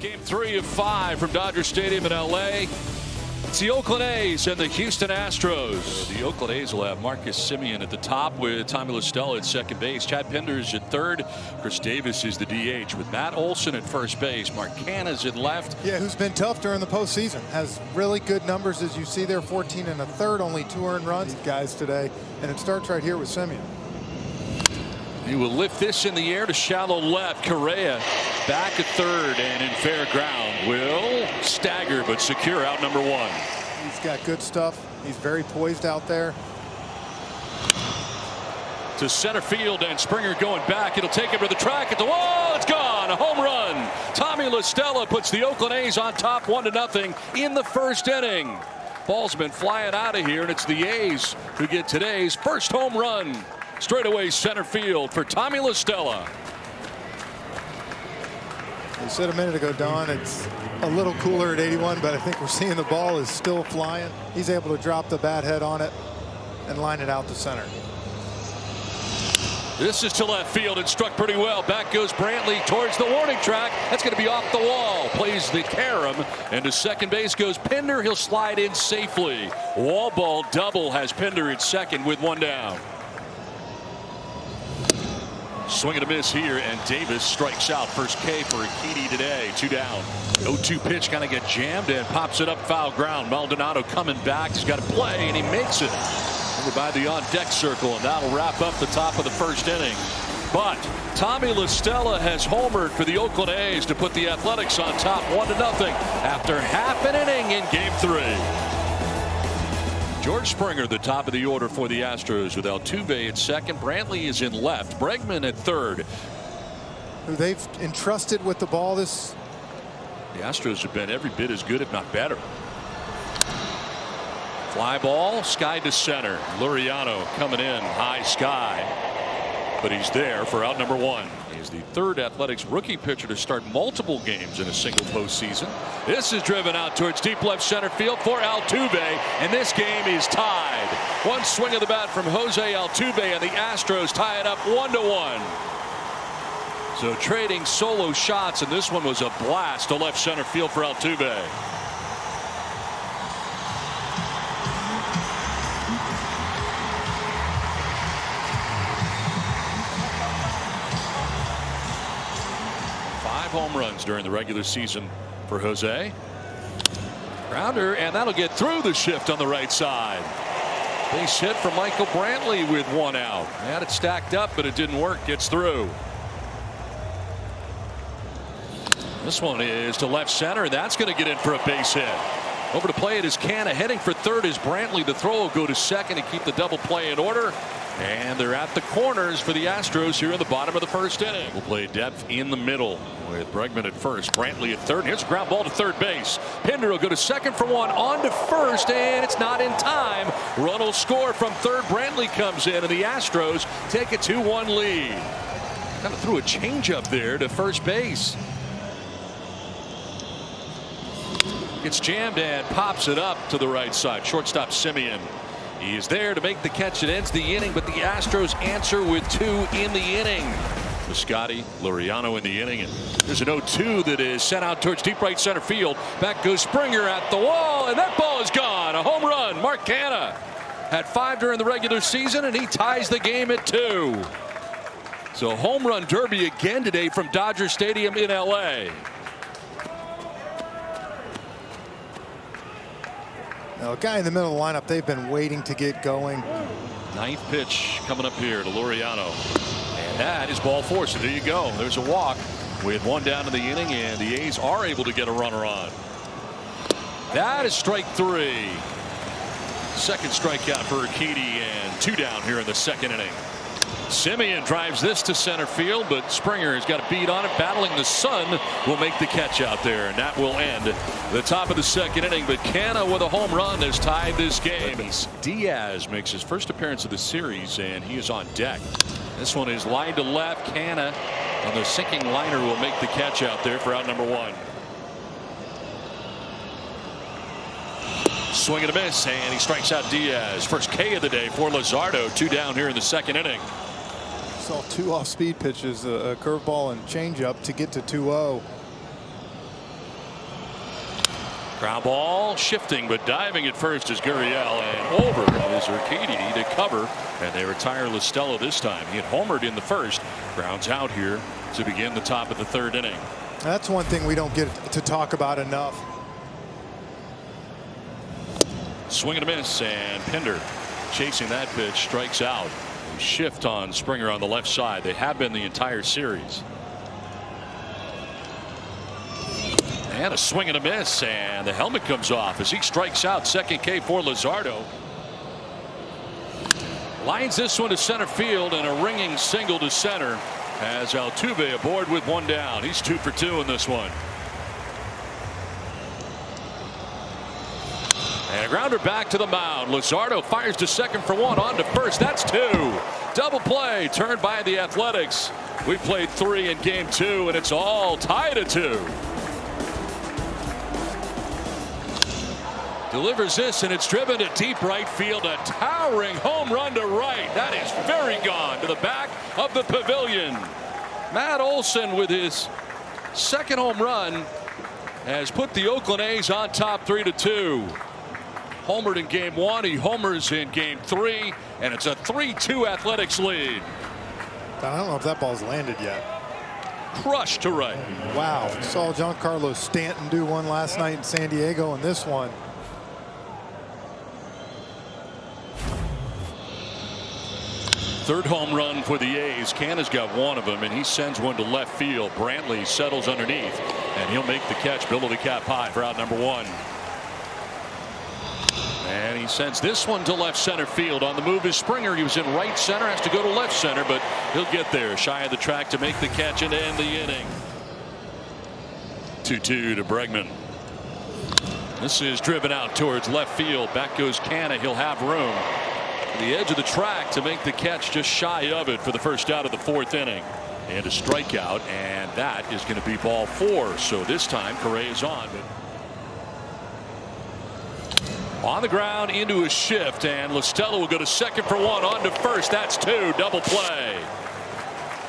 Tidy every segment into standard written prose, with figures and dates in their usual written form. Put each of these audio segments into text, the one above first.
Game 3 of 5 from Dodger Stadium in LA. It's the Oakland A's and the Houston Astros. The Oakland A's will have Marcus Semien at the top with Tommy La Stella at second base. Chad Pinder's at third. Chris Davis is the DH with Matt Olson at first base. Mark Canha's at left. Yeah, who's been tough during the postseason. Has really good numbers, as you see there, 14 1/3, only 2 earned runs. These guys today, and it starts right here with Semien. He will lift this in the air to shallow left. Correa back at third and in fair ground. Will stagger but secure out number 1. He's got good stuff. He's very poised out there. To center field, and Springer going back. It'll take him to the track at the wall. It's gone. A home run. Tommy La Stella puts the Oakland A's on top 1-0 in the first inning. Ball's been flying out of here, and it's the A's who get today's first home run. Straightaway center field for Tommy La Stella. You said a minute ago, Don, it's a little cooler at 81, but I think we're seeing the ball is still flying. He's able to drop the bat head on it and line it out to center. This is to left field and struck pretty well. Back goes Brantley towards the warning track. That's going to be off the wall. Plays the carom, and to second base goes Pinder. He'll slide in safely. Wall ball double has Pinder at second with 1 down. Swing and a miss here, and Davis strikes out. First K for Urquidy today. 2 down. 0-2 pitch kind of get jammed and pops it up foul ground. Maldonado coming back. He's got to play, and he makes it over by the on-deck circle, and that'll wrap up the top of the first inning. But Tommy La Stella has homered for the Oakland A's to put the Athletics on top 1-0 after half an inning in Game 3. George Springer, the top of the order for the Astros, with Altuve at second. Brantley is in left. Bregman at third. Who they've entrusted with the ball this. The Astros have been every bit as good, if not better. Fly ball, sky to center. Luzardo coming in, high sky. But he's there for out number 1. He's the third Athletics rookie pitcher to start multiple games in a single postseason. This is driven out towards deep left center field for Altuve, and this game is tied. One swing of the bat from Jose Altuve, and the Astros tie it up 1-1. So trading solo shots, and this one was a blast to left center field for Altuve. Home runs during the regular season for Jose. Grounder, and that'll get through the shift on the right side. Base hit from Michael Brantley with 1 out. They had it stacked up, but it didn't work. Gets through. This one is to left center. That's going to get in for a base hit. Over to play it is Canha. Heading for third is Brantley. The throw will go to second and keep the double play in order. And they're at the corners for the Astros here in the bottom of the first inning. We'll play depth in the middle with Bregman at first, Brantley at third. Here's a ground ball to third base. Pinder will go to second for 1, on to first, and it's not in time. Run will score from third. Brantley comes in, and the Astros take a 2-1 lead. Kind of threw a changeup there to first base. Gets jammed and pops it up to the right side. Shortstop Semien. He is there to make the catch. It ends the inning, but the Astros answer with 2 in the inning. Piscotty, Luzardo in the inning, and there's an 0-2 that is sent out towards deep right center field. Back goes Springer at the wall, and that ball is gone. A home run. Mark Canha had 5 during the regular season, and he ties the game at 2. So home run derby again today from Dodger Stadium in LA. Now, a guy in the middle of the lineup they've been waiting to get going. 9th pitch coming up here to Luzardo. And that is ball 4. So there you go. There's a walk with 1 down in the inning, and the A's are able to get a runner on. That is strike 3. Second strikeout for Urquidy, and 2 down here in the second inning. Semien drives this to center field, but Springer has got a beat on it. Battling the sun will make the catch out there, and that will end the top of the second inning. But Canha with a home run has tied this game. Diaz makes his first appearance of the series, and he is on deck. This one is lined to left. Canha on the sinking liner will make the catch out there for out number 1. Swing and a miss, and he strikes out Diaz. First K of the day for Luzardo. 2 down here in the second inning. Saw 2 off-speed pitches, a curveball and changeup to get to 2-0. Ground ball shifting, but diving at first is Gurriel, and over is Urquidy to cover, and they retire Luzardo this time. He had homered in the first. Grounds out here to begin the top of the third inning. That's one thing we don't get to talk about enough. Swing and a miss, and Pinder chasing that pitch, strikes out. Shift on Springer on the left side. They have been the entire series. And a swing and a miss, and the helmet comes off as he strikes out. Second K for Luzardo. Lines this one to center field, and a ringing single to center as Altuve aboard with one down. He's 2 for 2 in this one. And a grounder back to the mound. Luzardo fires to second for one, on to first. That's 2. Double play turned by the Athletics. We played 3 in game 2, and it's all tied at 2. Delivers this, and it's driven to deep right field. A towering home run to right. That is very gone to the back of the pavilion. Matt Olson with his second home run has put the Oakland A's on top 3-2. Homered in game 1. He homers in game 3, and it's a 3-2 Athletics lead. I don't know if that ball's landed yet. Crushed to right. Wow. Saw Giancarlo Stanton do one last night in San Diego, and this one. Third home run for the A's. Canna's got one of them, and he sends one to left field. Brantley settles underneath, and he'll make the catch. Bill to cap high for out number 1. And he sends this one to left center field. On the move is Springer. He was in right center, has to go to left center, but he'll get there shy of the track to make the catch and end the inning. 2-2 to Bregman. This is driven out towards left field. Back goes Canna. He'll have room. The edge of the track to make the catch, just shy of it for the first out of the 4th inning. And a strikeout, and that is going to be ball 4. So this time Correa is on. On the ground into a shift, and Luzardo will go to second for one, on to first. That's 2. Double play.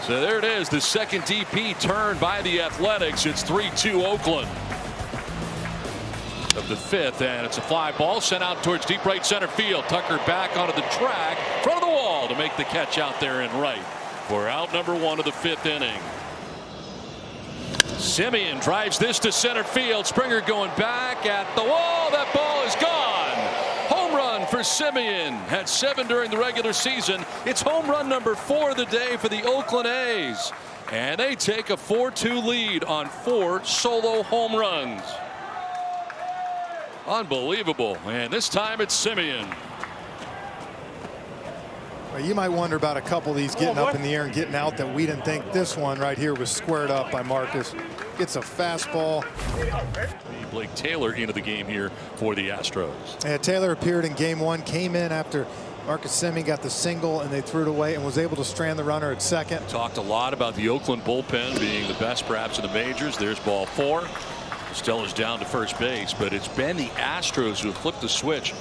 So there it is, the second DP turned by the Athletics. It's 3-2 Oakland. Of the 5th, and it's a fly ball sent out towards deep right center field. Tucker back onto the track, front of the wall to make the catch out there in right for out number 1 of the 5th inning. Semien drives this to center field. Springer going back at the wall. That ball is gone. Home run for Semien. Had 7 during the regular season. It's home run number 4 of the day for the Oakland A's, and they take a 4-2 lead on 4 solo home runs. Unbelievable. And this time it's Semien. Well, you might wonder about a couple of these getting up in the air and getting out that we didn't think. This one right here was squared up by Marcus. Gets a fastball. Blake Taylor into the game here for the Astros. Yeah, Taylor appeared in game 1, came in after Marcus Semien got the single, and they threw it away and was able to strand the runner at second. Talked a lot about the Oakland bullpen being the best perhaps in the majors. There's ball 4. Stella's down to first base, but it's been the Astros who have flipped the switch.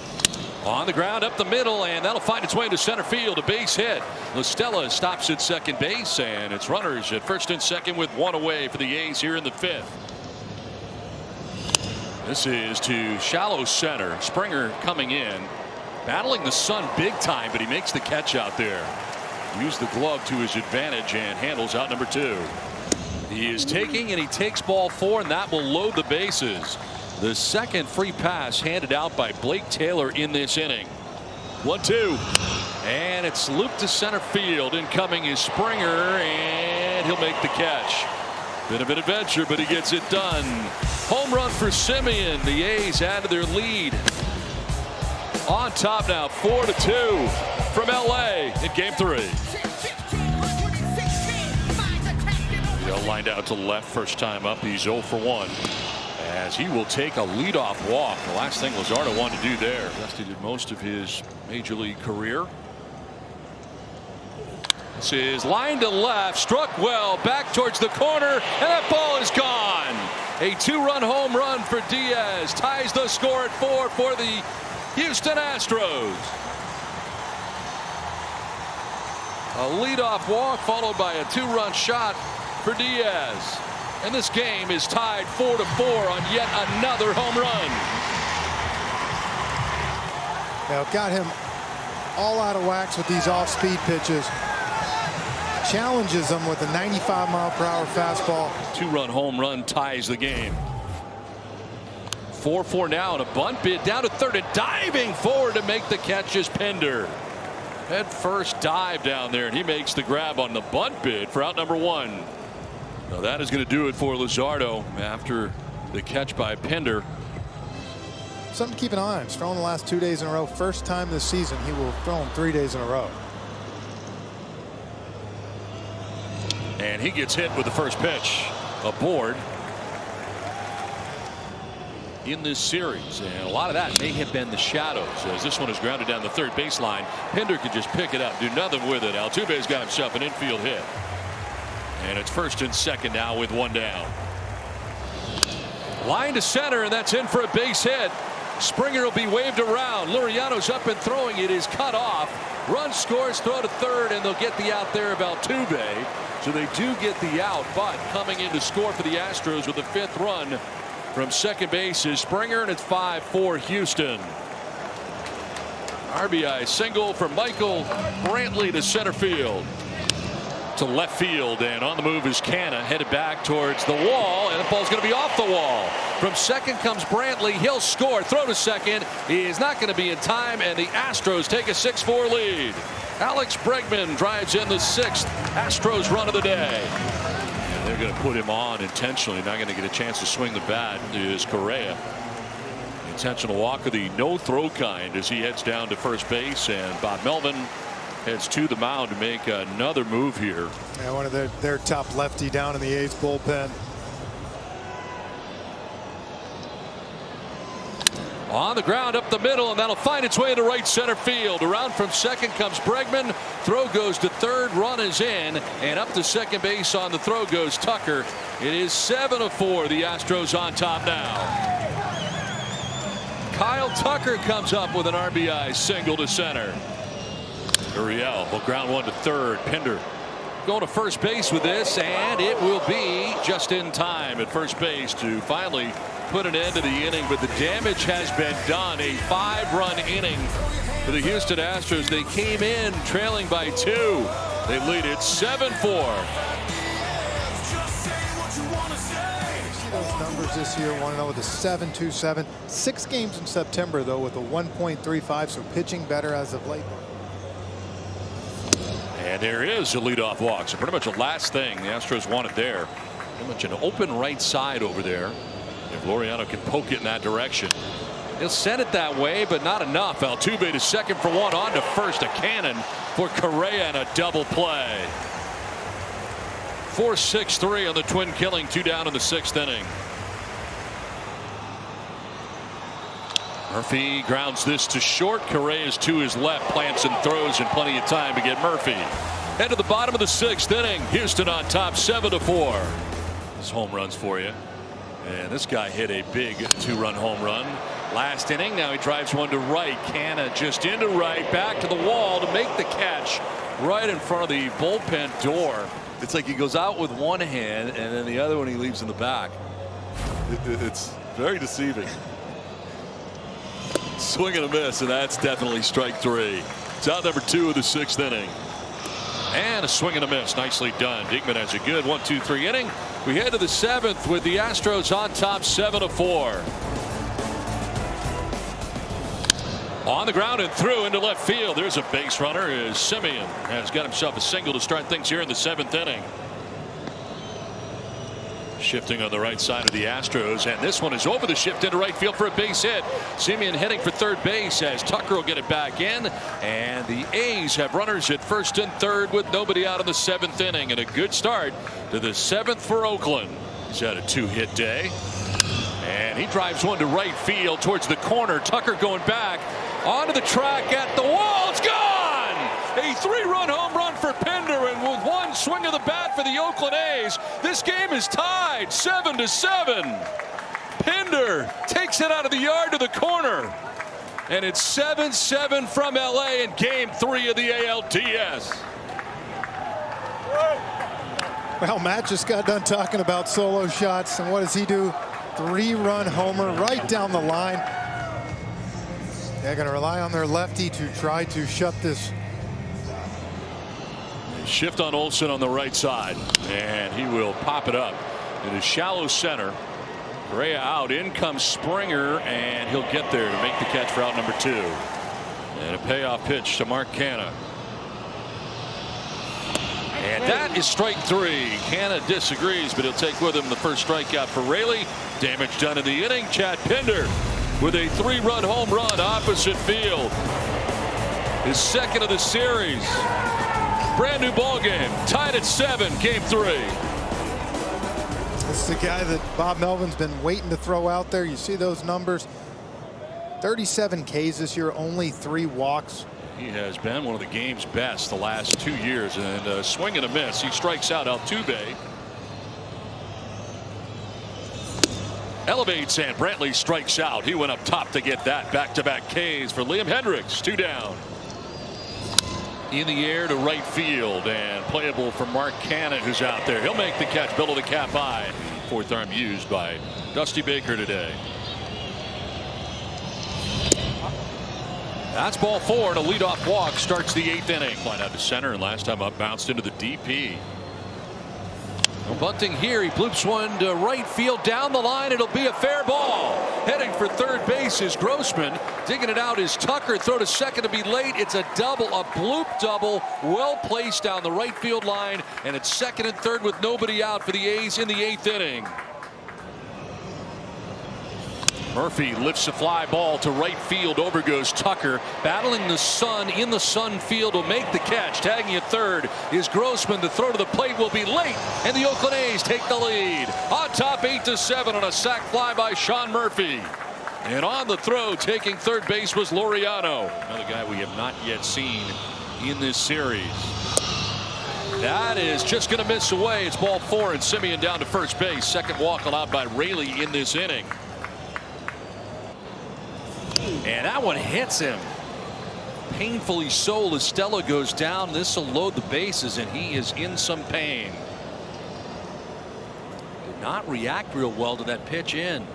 On the ground up the middle, and that'll find its way to center field. A base hit. Stella stops at second base, and it's runners at first and second with 1 away for the A's here in the 5th. This is to shallow center. Springer coming in, battling the sun big time, but he makes the catch out there. Used the glove to his advantage and handles out number 2. He is taking, and he takes ball 4, and that will load the bases. The second free pass handed out by Blake Taylor in this inning. 1-2, and it's looped to center field. Incoming is Springer, and he'll make the catch. Bit of an adventure, but he gets it done. Home run for Semien. The A's added their lead. On top now, 4-2 from LA in game 3. Lined out to left first time up. He's 0 for 1 as he will take a leadoff walk. The last thing Luzardo wanted to do there. He did most of his major league career. This is line to left, struck well, back towards the corner, and that ball is gone. A 2-run home run for Diaz ties the score at 4 for the Houston Astros. A leadoff walk followed by a 2-run shot for Diaz, And this game is tied 4-4 on yet another home run. Now got him all out of wax with these off-speed pitches. Challenges him with a 95-mile-per-hour fastball. 2-run home run ties the game. 4-4 now, and a bunt bid down to third, and diving forward to make the catch is Pinder. Head first dive down there, and he makes the grab on the bunt bid for out number 1. Now that is going to do it for Luzardo after the catch by Pinder. Something to keep an eye on. He's thrown the last 2 days in a row. First time this season he will throw him 3 days in a row. And he gets hit with the first pitch. Aboard in this series, and a lot of that may have been the shadows as this one is grounded down the third baseline. Pinder could just pick it up, do nothing with it. Altuve's got himself an infield hit, and it's first and second now with 1 down. Line to center, and that's in for a base hit. Springer will be waved around. Laureano's up and throwing. It is cut off. Run scores, throw to third, and they'll get the out there of Altuve. So they do get the out, but coming in to score for the Astros with the 5th run from second base is Springer, and it's 5-4 Houston. RBI single from Michael Brantley to center field. To left field, and on the move is Canna, headed back towards the wall, and the ball's going to be off the wall. From second comes Brantley. He'll score. Throw to second. He is not going to be in time, and the Astros take a 6-4 lead. Alex Bregman drives in the 6th Astros run of the day. And they're going to put him on intentionally. Not going to get a chance to swing the bat is Correa. Intentional walk of the no-throw kind as he heads down to first base, and Bob Melvin heads to the mound to make another move here. Yeah, one of their top lefty down in the A's bullpen. On the ground up the middle, and that'll find its way into right center field. Around from second comes Bregman. Throw goes to third. Run is in, and up to second base on the throw goes Tucker. It is 7-4. The Astros on top now. Kyle Tucker comes up with an RBI single to center. Uriel will ground one to third. Pinder going to first base with this, and it will be just in time at first base to finally put an end to the inning, but the damage has been done. A 5-run inning for the Houston Astros. They came in trailing by 2. They lead it 7-4. Those numbers this year, want to know, with a 7.27. 6 games in September, though, with a 1.35, so pitching better as of late. And there is a leadoff walk. So pretty much the last thing the Astros wanted there. Pretty much an open right side over there. If Laureano can poke it in that direction. He'll send it that way, but not enough. Altuve to second for 1, on to first. A cannon for Correa and a double play. 4-6-3 on the twin killing. 2 down in the 6th inning. Murphy grounds this to short. Correa's to his left, plants and throws, and plenty of time to get Murphy. Head to the bottom of the 6th inning. Houston on top 7-4. This home runs for you. And this guy hit a big 2-run home run last inning. Now he drives one to right. Canna just into right, back to the wall to make the catch right in front of the bullpen door. It's like he goes out with one hand, and then the other one he leaves in the back. It's very deceiving. Swing and a miss, and that's definitely strike 3. It's out number 2 of the 6th inning. And a swing and a miss. Nicely done. Diekman has a good 1-2-3 inning. We head to the 7th with the Astros on top 7-4. On the ground and through into left field. There's a base runner. As Simeon has got himself a single to start things here in the 7th inning. Shifting on the right side of the Astros, and this one is over the shift into right field for a base hit. Simeon heading for third base as Tucker will get it back in, and the A's have runners at first and third with nobody out in the 7th inning, and a good start to the 7th for Oakland. He's had a 2-hit day, and he drives one to right field towards the corner. Tucker going back onto the track at the wall. It's gone! A 3-run home run for Pinder, and with one swing of the bat for the Oakland A's, this game is tied 7-7. Pinder takes it out of the yard to the corner, and it's 7-7 from LA in Game 3 of the ALDS. Well, Matt just got done talking about solo shots, and what does he do? 3-run homer right down the line. They're going to rely on their lefty to try to shut this. Shift on Olsen on the right side, and he will pop it up into shallow center. Correa out, in comes Springer, and he'll get there to make the catch for out number 2. And a payoff pitch to Mark Canha. And that is strike 3. Canha disagrees, but he'll take with him the first strikeout for Raley. Damage done in the inning. Chad Pinder with a 3-run home run opposite field. His second of the series. Brand new ball game. Tied at 7. Game 3. This is the guy that Bob Melvin's been waiting to throw out there. You see those numbers. 37 Ks this year, only 3 walks. He has been one of the game's best the last 2 years, and a swing and a miss. He strikes out Altuve. Elevates, and Brantley strikes out. He went up top to get that. Back-to-back Ks for Liam Hendricks. 2 down. In the air to right field, and playable for Mark Canha, who's out there. He'll make the catch. Below the cap high. 4th arm used by Dusty Baker today. That's ball 4, and a leadoff walk starts the 8th inning. Flying out to center, and last time up bounced into the DP. Bunting here. He bloops one to right field down the line. It'll be a fair ball. Heading for third base is Grossman. Digging it out is Tucker. Throw to second to be late. It's a double, a bloop double. Well placed down the right field line. And it's second and third with nobody out for the A's in the 8th inning. Murphy lifts a fly ball to right field. Over goes Tucker. Battling the sun in the sun field will make the catch. Tagging at third is Grossman. The throw to the plate will be late, and the Oakland A's take the lead. On top 8-7 on a sac fly by Sean Murphy. And on the throw, taking third base was Laureano. Another guy we have not yet seen in this series. That is just going to miss away. It's ball 4, and Simeon down to first base. Second walk allowed by Raley in this inning. And that one hits him. Painfully so. Listella goes down. This will load the bases, and he is in some pain. Did not react real well to that pitch in.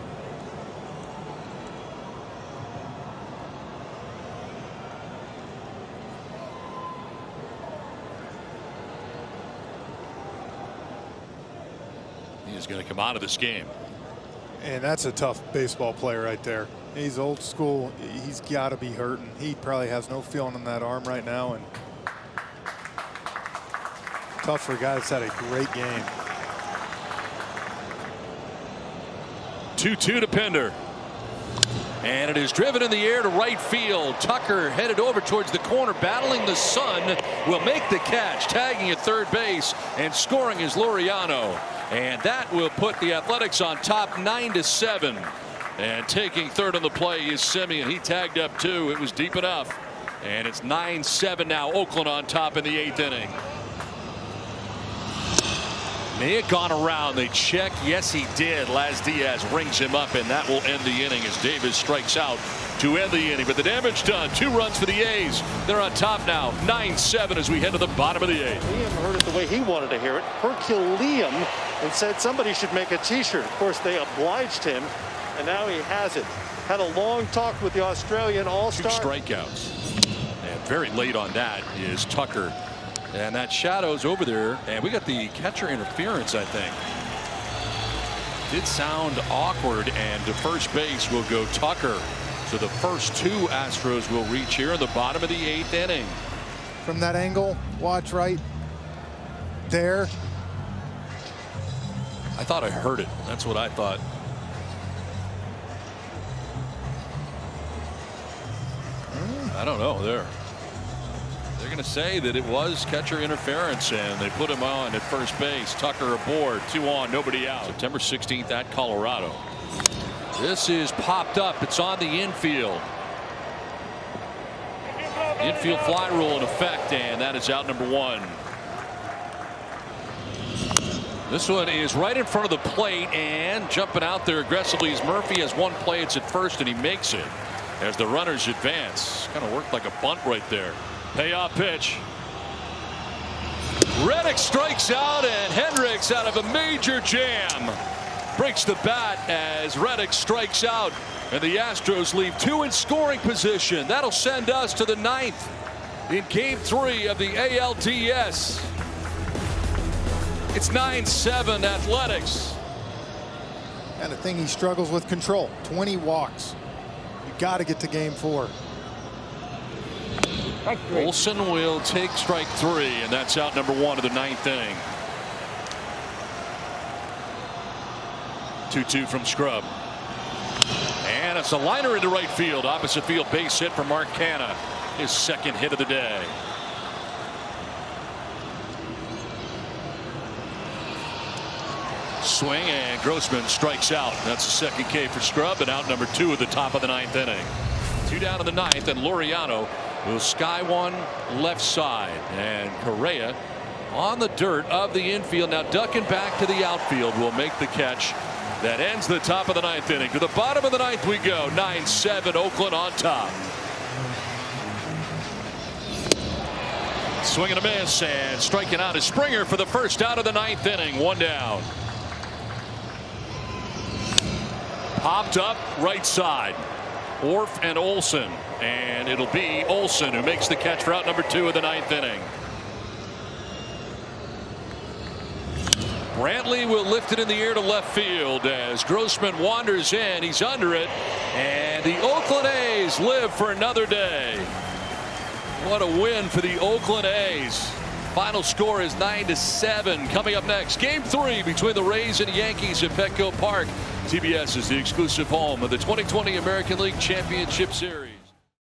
He is going to come out of this game. And that's a tough baseball player right there. He's old school. He's got to be hurting. He probably has no feeling in that arm right now, and tough for a guy that's had a great game. 2-2 to Pinder. And it is driven in the air to right field. Tucker headed over towards the corner, battling the sun, will make the catch. Tagging at third base and scoring is Laureano. And that will put the Athletics on top 9-7. And taking third on the play is Simeon. He tagged up 2. It was deep enough. And it's 9-7 now. Oakland on top in the 8th inning. May have gone around. They check. Yes, he did. Laz Diaz rings him up, and that will end the inning as Davis strikes out to end the inning. But the damage done. 2 runs for the A's. They're on top now. 9-7 as we head to the bottom of the 8th. Liam heard it the way he wanted to hear it. Herculeum, and said somebody should make a T-shirt. Of course, they obliged him, and now he has it. Had a long talk with the Australian All-Star. 2 strikeouts. And very late on that is Tucker. And that shadow's over there, and we got the catcher interference, I think. Did sound awkward, and to first base will go Tucker. So the first 2 Astros will reach here in the bottom of the 8th inning. From that angle, watch right there. I thought I heard it. That's what I thought. I don't know there. They're going to say that it was catcher interference, and they put him on at first base. Tucker aboard, 2 on, nobody out. September 16th at Colorado. This is popped up. It's on the infield. Infield fly rule in effect, and that is out number 1. This one is right in front of the plate, and jumping out there aggressively as Murphy has 1 play. It's at first, and he makes it as the runners advance. Kind of worked like a bunt right there. Payoff pitch. Reddick strikes out, and Hendricks, out of a major jam, breaks the bat as Reddick strikes out, and the Astros leave 2 in scoring position. That'll send us to the 9th in Game 3 of the ALDS. It's 9-7 Athletics. And the thing he struggles with, control. 20 walks. You got to get to Game 4. Olsen will take strike 3, and that's out number 1 of the 9th inning. 2-2 from Scrub. And it's a liner into right field. Opposite field base hit for Mark Canha. His 2nd hit of the day. Swing, and Grossman strikes out. That's the 2nd K for Scrub, and out number 2 at the top of the 9th inning. 2 down in the 9th, and Luzardo will sky one left side, and Correa on the dirt of the infield. Now ducking back to the outfield will make the catch that ends the top of the 9th inning. To the bottom of the 9th we go. 9-7 Oakland on top. Swing and a miss, and striking out is Springer for the first out of the 9th inning. 1 down. Popped up right side. Orf and Olsen, and it'll be Olsen who makes the catch for out number 2 of the 9th inning. Brantley will lift it in the air to left field as Grossman wanders in. He's under it, and the Oakland A's live for another day. What a win for the Oakland A's. Final score is 9-7. Coming up next, Game 3 between the Rays and Yankees at Petco Park. TBS is the exclusive home of the 2020 American League Championship Series.